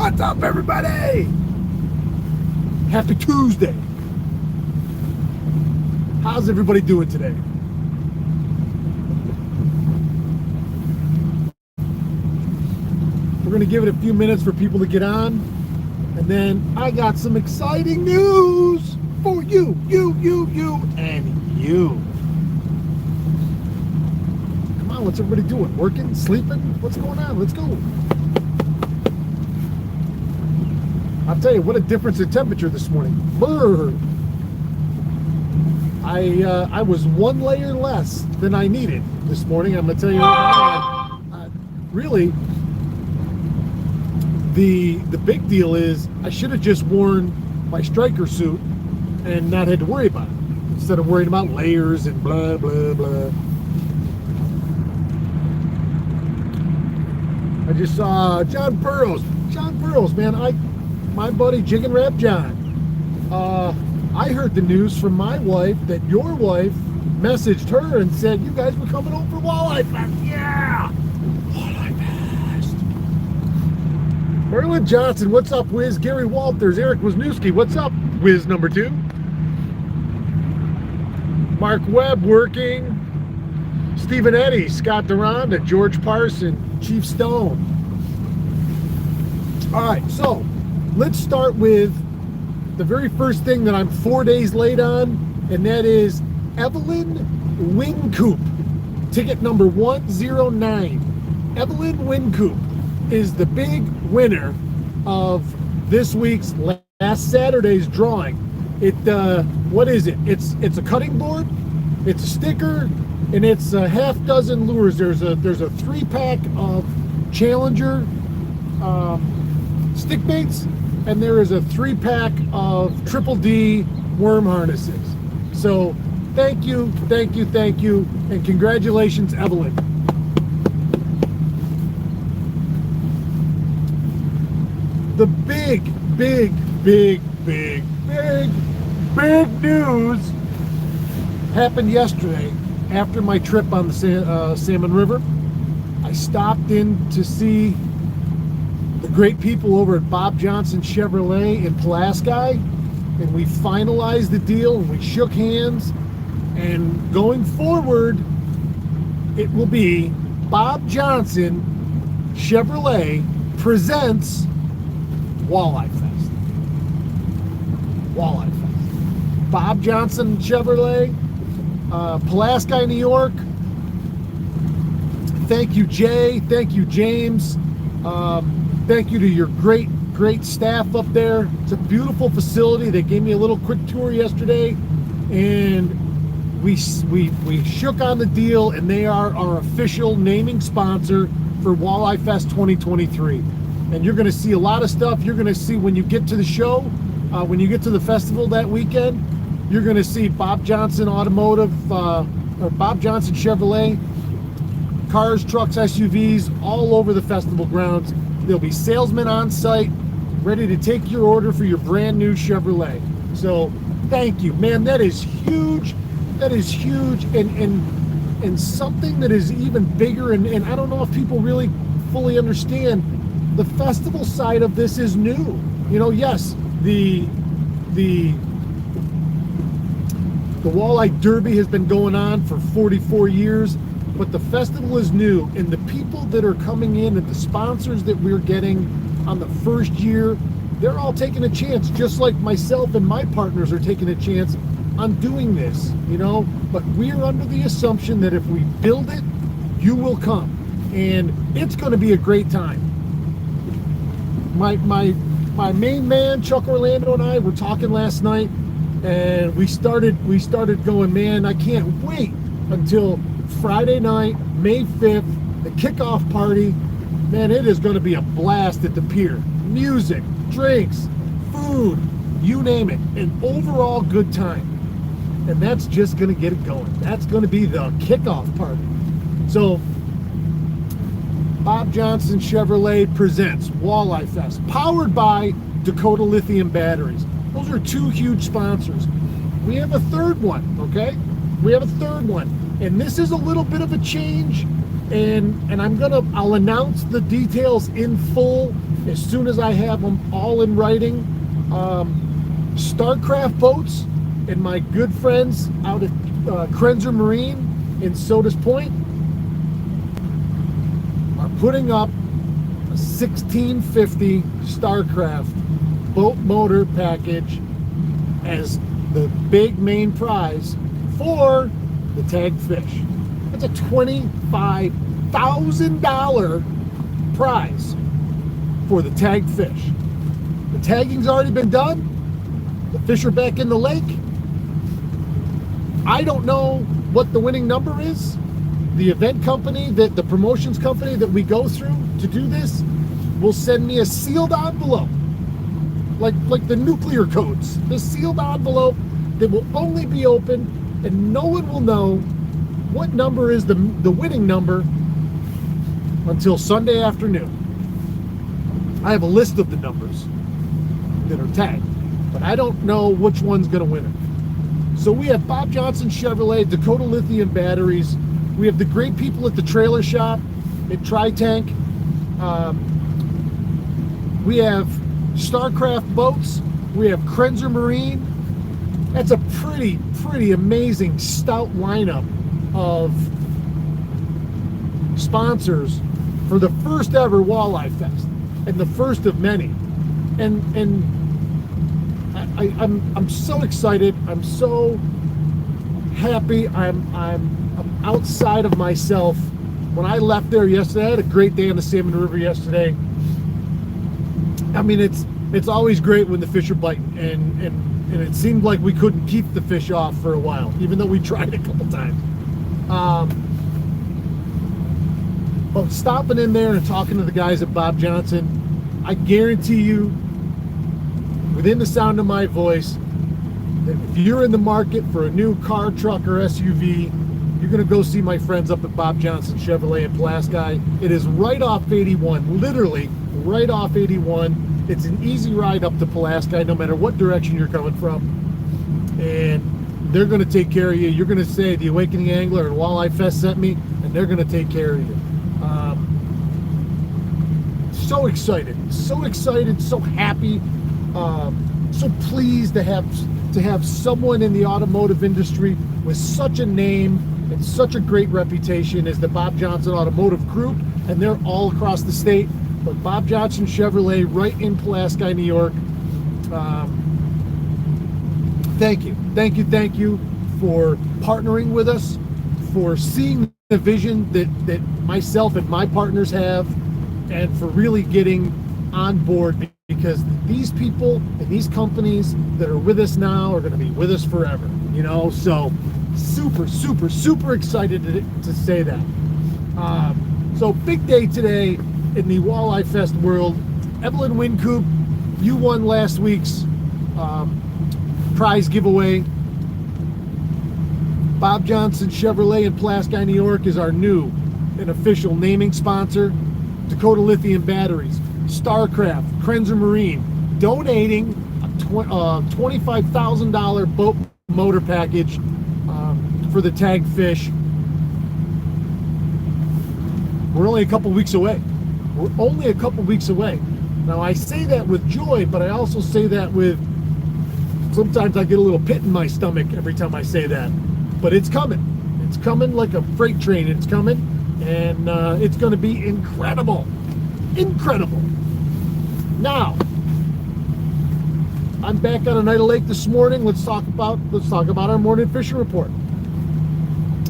What's up, everybody? Happy Tuesday. How's everybody doing today? We're going to give it a few minutes for people to get on. And then I got some exciting news for you, and you. Come on, what's everybody doing? Working? Sleeping? What's going on? Let's go. I'll tell you, what a difference in temperature this morning. Brr. I was one layer less than I needed this morning. I'm going to tell you, really, the big deal is I should have just worn my striker suit and not had to worry about it, instead of worrying about layers and blah, blah, blah. I just saw John Burroughs. John Burroughs, man, my buddy Jig and Rap John. I heard the news from my wife that your wife messaged her and said you guys were coming over for Walleye Fest. Yeah! Walleye Fest. Merlin Johnson, what's up, Wiz? Gary Walters, Eric Wisniewski, what's up, Wiz number 2? Mark Webb working. Stephen Eddy, Scott Duranda, George Parson, Chief Stone. All right, so let's start with the very first thing that I'm 4 days late on, and that is Evelyn Wynkoop, ticket number 109. Evelyn Wynkoop is the big winner of this week's last Saturday's drawing. What is it? It's a cutting board, it's a sticker, and it's a half dozen lures. There's a 3-pack of Challenger stick baits, and there is a 3-pack of Triple D worm harnesses. So thank you, and congratulations, Evelyn. The big news happened yesterday after my trip on the Salmon River. I stopped in to see the great people over at Bob Johnson Chevrolet in Pulaski, and we finalized the deal and we shook hands, and going forward it will be Bob Johnson Chevrolet presents Walleye Fest. Walleye Fest. Bob Johnson Chevrolet, Pulaski, New York. Thank you, Jay. Thank you, James. Thank you to your great staff up there. It's a beautiful facility. They gave me a little quick tour yesterday, and we shook on the deal, and they are our official naming sponsor for Walleye Fest 2023. And you're going to see a lot of stuff. You're going to see when you get to the show, when you get to the festival that weekend, you're going to see Bob Johnson Automotive, or Bob Johnson Chevrolet, cars, trucks, SUVs, all over the festival grounds. There'll be salesmen on site ready to take your order for your brand new Chevrolet. So thank you, man. That is huge. That is huge, and something that is even bigger. And I don't know if people really fully understand. The festival side of this is new. You know, yes, the Walleye Derby has been going on for 44 years. But the festival is new, and the people that are coming in and the sponsors that we're getting on the first year, they're all taking a chance, just like myself and my partners are taking a chance on doing this, you know. But we're under the assumption that if we build it, you will come, and it's going to be a great time. My main man, Chuck Orlando, and I were talking last night, and we started going, man, I can't wait until Friday night, May 5th, the kickoff party. Man, it is going to be a blast at the pier. Music, drinks, food, you name it. An overall good time. And that's just going to get it going. That's going to be the kickoff party. So, Bob Johnson Chevrolet presents Walleye Fest, powered by Dakota Lithium Batteries. Those are 2 huge sponsors. We have a third one, okay? We have a third one. And this is a little bit of a change, and I'll announce the details in full as soon as I have them all in writing. Starcraft Boats and my good friends out at Krenzer Marine in Sodas Point are putting up a 1650 Starcraft boat motor package as the big main prize for the tagged fish. That's a $25,000 prize for the tagged fish. The tagging's already been done. The fish are back in the lake. I don't know what the winning number is. The event company, the promotions company that we go through to do this will send me a sealed envelope, like the nuclear codes. The sealed envelope that will only be opened, and no one will know what number is the winning number until Sunday afternoon. I have a list of the numbers that are tagged, but I don't know which one's going to win it. So we have Bob Johnson Chevrolet, Dakota Lithium Batteries. We have the great people at the trailer shop at Tri-Tank. We have Starcraft Boats. We have Krenzer Marine. That's a pretty amazing stout lineup of sponsors for the first ever Walleye Fest, and the first of many. And I'm so excited. I'm so happy. I'm outside of myself. When I left there yesterday, I had a great day on the Salmon River yesterday. I mean, it's always great when the fish are biting, and it seemed like we couldn't keep the fish off for a while, even though we tried a couple times. But stopping in there and talking to the guys at Bob Johnson, I guarantee you, within the sound of my voice, that if you're in the market for a new car, truck, or SUV, you're going to go see my friends up at Bob Johnson Chevrolet in Pulaski. It is right off 81, literally right off 81. It's an easy ride up to Pulaski, no matter what direction you're coming from. And they're going to take care of you. You're going to say the Awakening Angler and Walleye Fest sent me, and they're going to take care of you. So excited, so happy, so pleased to have someone in the automotive industry with such a name and such a great reputation as the Bob Johnson Automotive Group, and they're all across the state. But Bob Johnson Chevrolet, right in Pulaski, New York. Thank you for partnering with us, for seeing the vision that myself and my partners have, and for really getting on board, because these people and these companies that are with us now are going to be with us forever, you know. So super excited to say that. So big day today in the Walleye Fest world. Evelyn Wincoop, you won last week's prize giveaway. Bob Johnson Chevrolet in Pulaski, New York is our new and official naming sponsor. Dakota Lithium Batteries, Starcraft, Krenzer Marine, donating a $25,000 boat motor package for the tagged fish. We're only a couple weeks away. Now, I say that with joy, but I also say that with, sometimes I get a little pit in my stomach every time I say that. But it's coming. It's coming like a freight train. It's coming, and it's going to be incredible. Now, I'm back on Oneida Lake this morning. Let's talk about our morning fishing report.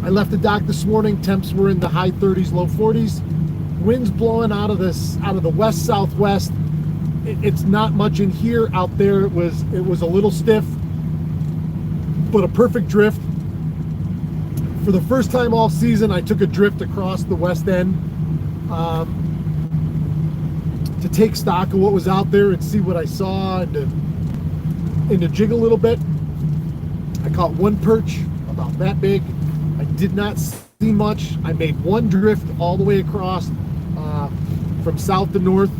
I left the dock this morning. Temps were in the high 30s, low 40s. Winds blowing out of the west southwest. It's not much in here. Out there, it was a little stiff, but a perfect drift. For the first time all season, I took a drift across the west end to take stock of what was out there and see what I saw, and to jig a little bit. I caught one perch about that big. I did not see much. I made one drift all the way across from south to north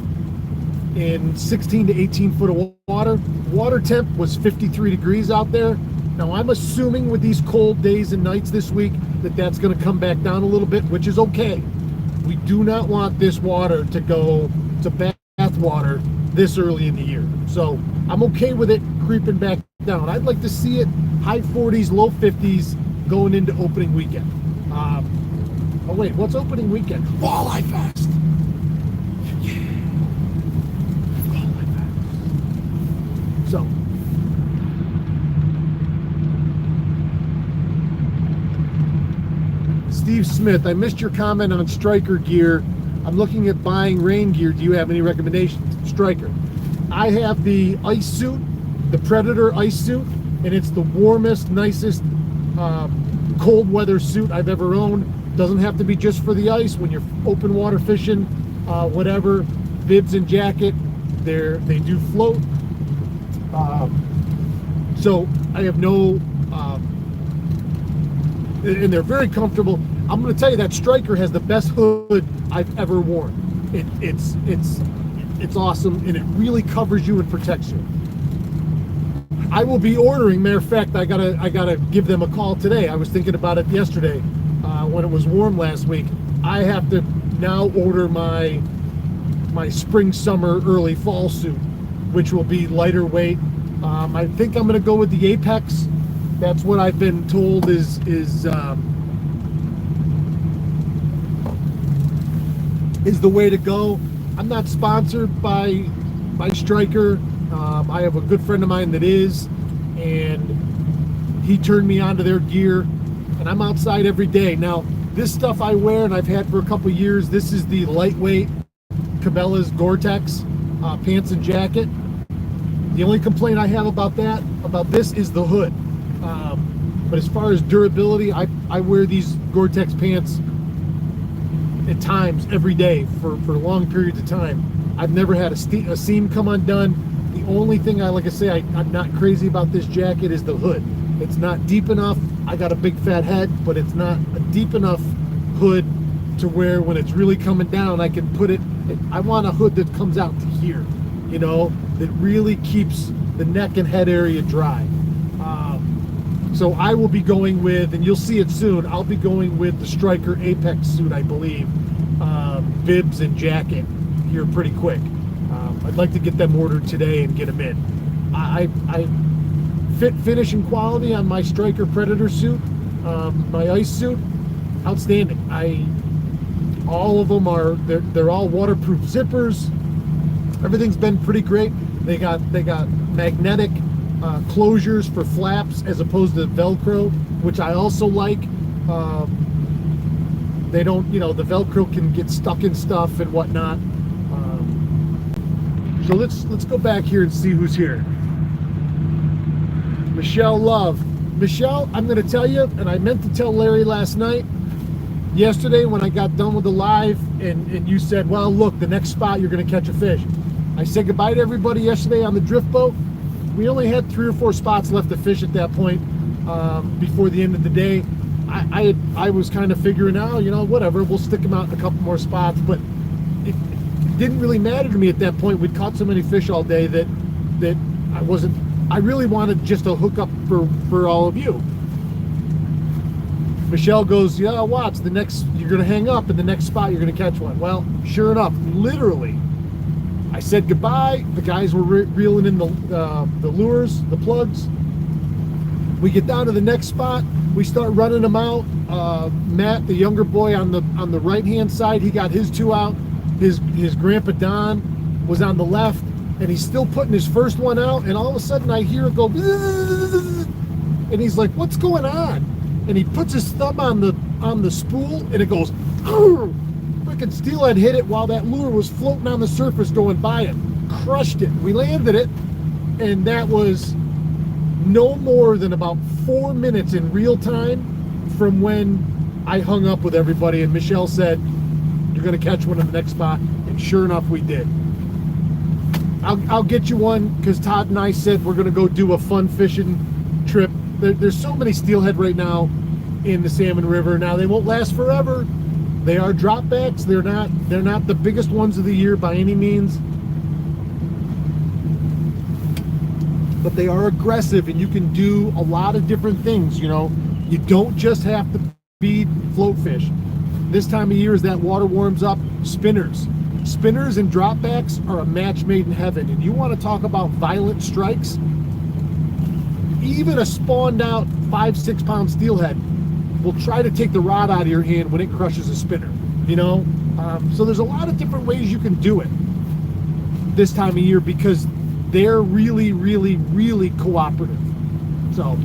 in 16 to 18 foot of water. Water temp was 53 degrees out there. Now, I'm assuming with these cold days and nights this week that that's going to come back down a little bit, which is okay. We do not want this water to go to bath water this early in the year. So I'm okay with it creeping back down. I'd like to see it high 40s, low 50s going into opening weekend. Oh wait, what's opening weekend? Walleye Fest. Yeah. Walleye Fest. So Steve Smith, I missed your comment on striker gear. I'm looking at buying rain gear. Do you have any recommendations? Striker. I have the ice suit, the Predator ice suit, and it's the warmest, nicest cold weather suit I've ever owned. Doesn't have to be just for the ice. When you're open water fishing, whatever, bibs and jacket, they do float. So I have no, and they're very comfortable. I'm going to tell you that Striker has the best hood I've ever worn. It's awesome, and it really covers you and protects you. I will be ordering. Matter of fact, I gotta give them a call today. I was thinking about it yesterday when it was warm last week. I have to now order my spring, summer, early fall suit, which will be lighter weight. I think I'm gonna go with the Apex. That's what I've been told is the way to go. I'm not sponsored by Striker. I have a good friend of mine that is, and he turned me onto their gear, and I'm outside every day. Now, this stuff I wear and I've had for a couple years, this is the lightweight Cabela's Gore-Tex pants and jacket. The only complaint I have about this is the hood. But as far as durability, I wear these Gore-Tex pants at times every day for long periods of time. I've never had a seam come undone. The only thing I'm not crazy about this jacket is the hood. It's not deep enough. I got a big fat head, but it's not a deep enough hood to where when it's really coming down, I can put it. I want a hood that comes out to here, that really keeps the neck and head area dry. So I will be going with, and you'll see it soon, I'll be going with the Striker Apex suit, I believe. Bibs and jacket here pretty quick. I'd like to get them ordered today and get them in. I finish and quality on my Striker Predator suit, my ice suit, outstanding. All of them they're all waterproof zippers. Everything's been pretty great. They got magnetic closures for flaps as opposed to Velcro, which I also like. They don't, the Velcro can get stuck in stuff and whatnot. So let's go back here and see who's here. Michelle Love. Michelle, I'm going to tell you, and I meant to tell Larry yesterday when I got done with the live, and you said, well, look, the next spot you're going to catch a fish. I said goodbye to everybody yesterday on the drift boat. We only had 3 or 4 spots left to fish at that point before the end of the day. I was kind of figuring out, whatever, we'll stick them out in a couple more spots, but it didn't really matter to me at that point. We'd caught so many fish all day that I really wanted just a hookup for all of you. Michelle goes, yeah, Watts, you're going to hang up, and the next spot you're going to catch one. Well, sure enough, literally, I said goodbye. The guys were reeling in the lures, the plugs. We get down to the next spot. We start running them out. Matt, the younger boy on the right-hand side, he got his 2 out. His grandpa Don was on the left, and he's still putting his first one out. And all of a sudden, I hear it go, and he's like, "What's going on?" And he puts his thumb on the spool, and it goes, freaking steelhead hit it while that lure was floating on the surface going by it. Crushed it. We landed it, and that was no more than about 4 minutes in real time from when I hung up with everybody, and Michelle said, you're going to catch one in the next spot, and sure enough, we did. I'll get you one, because Todd and I said we're going to go do a fun fishing trip. There's so many steelhead right now in the Salmon River. Now, they won't last forever. They are dropbacks. They're not the biggest ones of the year by any means, but they are aggressive, and you can do a lot of different things. You don't just have to feed float fish. This time of year, as that water warms up, spinners Spinners and dropbacks are a match made in heaven. And you want to talk about violent strikes? Even a spawned out 5-6 pound steelhead will try to take the rod out of your hand when it crushes a spinner, you know? So there's a lot of different ways you can do it this time of year because they're really, really, really cooperative. So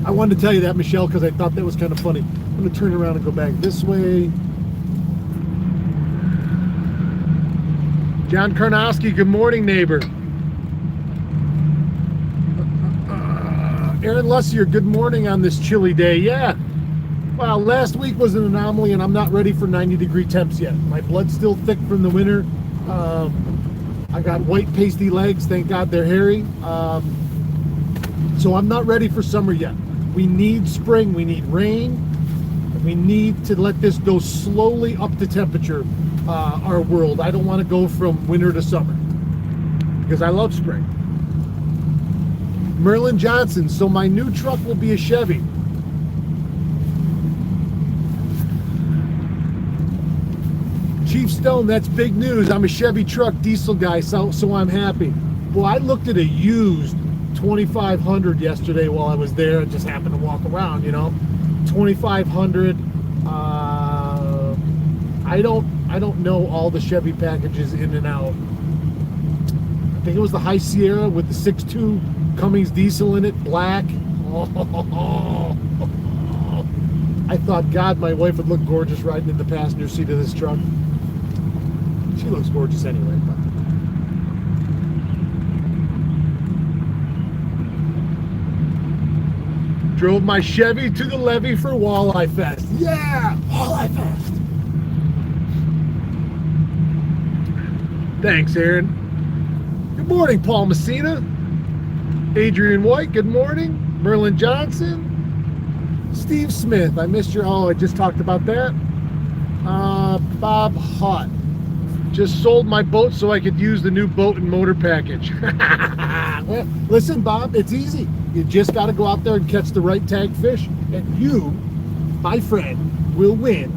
I wanted to tell you that, Michelle, because I thought that was kind of funny. I'm going to turn around and go back this way. John Karnowski, good morning, neighbor. Aaron Lussier, good morning on this chilly day. Yeah, well, last week was an anomaly, and I'm not ready for 90-degree temps yet. My blood's still thick from the winter. I got white pasty legs. Thank God they're hairy. So I'm not ready for summer yet. We need spring. We need rain. We need to let this go slowly up to temperature, our world. I don't want to go from winter to summer because I love spring. Merlin Johnson, so my new truck will be a Chevy. Chief Stone, that's big news. I'm a Chevy truck diesel guy, so I'm happy. Well, I looked at a used 2500 yesterday while I was there. I just happened to walk around, you know. 2500. I don't know all the Chevy packages in and out. I think it was the High Sierra with the 6.2 Cummins diesel in it, black. Oh, I thought, God, my wife would look gorgeous riding in the passenger seat of this truck. She looks gorgeous anyway. But. Drove my Chevy to the levee for Walleye Fest. Yeah, Walleye Fest. Thanks, Aaron. Good morning, Paul Messina. Adrian White, good morning. Merlin Johnson. Steve Smith, I missed your, I just talked about that. Bob Hutt. Just sold my boat so I could use the new boat and motor package. Well, listen, Bob, it's easy. You just got to go out there and catch the right tag fish, and you, my friend, will win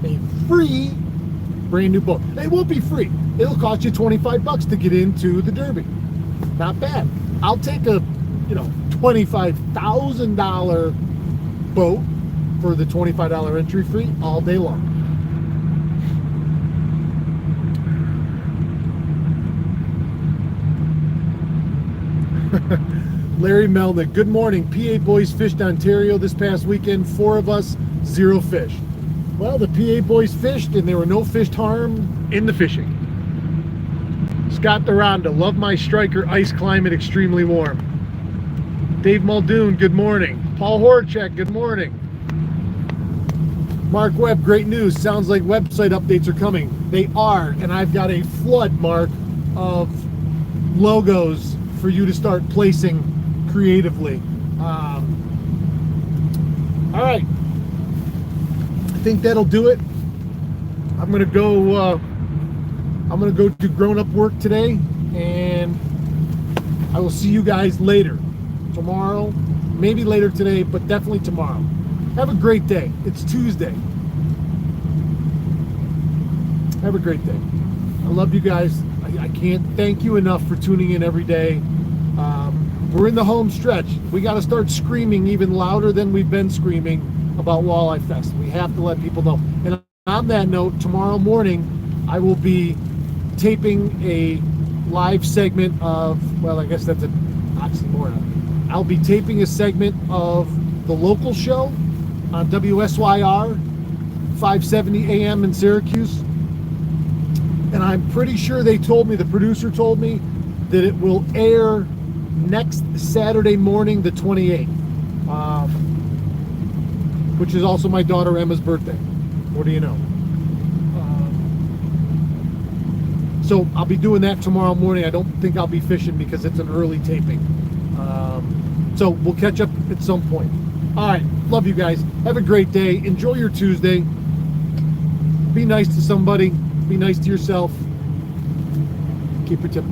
a free brand new boat. It won't be free. It'll cost you $25 to get into the Derby. Not bad. I'll take a, $25,000 boat for the $25 entry fee all day long. Larry Melnick, good morning. PA boys fished Ontario this past weekend. 4 of us, 0 fish. Well, the PA boys fished and there were no fish harmed in the fishing. Scott Duranda, love my striker, ice climate, extremely warm. Dave Muldoon, good morning. Paul Horchak, good morning. Mark Webb, great news. Sounds like website updates are coming. They are, and I've got a flood, Mark, of logos for you to start placing creatively. All right, I think that'll do it. I'm gonna go do grown-up work today, and I will see you guys later tomorrow, maybe later today, but definitely tomorrow. Have a great day. It's Tuesday. Have a great day. I love you guys. I can't thank you enough for tuning in every day. We're in the home stretch. We got to start screaming even louder than we've been screaming about Walleye Fest. We have to let people know. And on that note, tomorrow morning, I will be taping a live segment of, well, I guess that's an oxymoron. I'll be taping a segment of the local show on WSYR 570 AM in Syracuse. And I'm pretty sure they told me, the producer told me, that it will air next Saturday morning, the 28th, which is also my daughter Emma's birthday. What do you know? So I'll be doing that tomorrow morning. I don't think I'll be fishing because it's an early taping. So we'll catch up at some point. All right. Love you guys. Have a great day. Enjoy your Tuesday. Be nice to somebody. Be nice to yourself. Keep your tip up.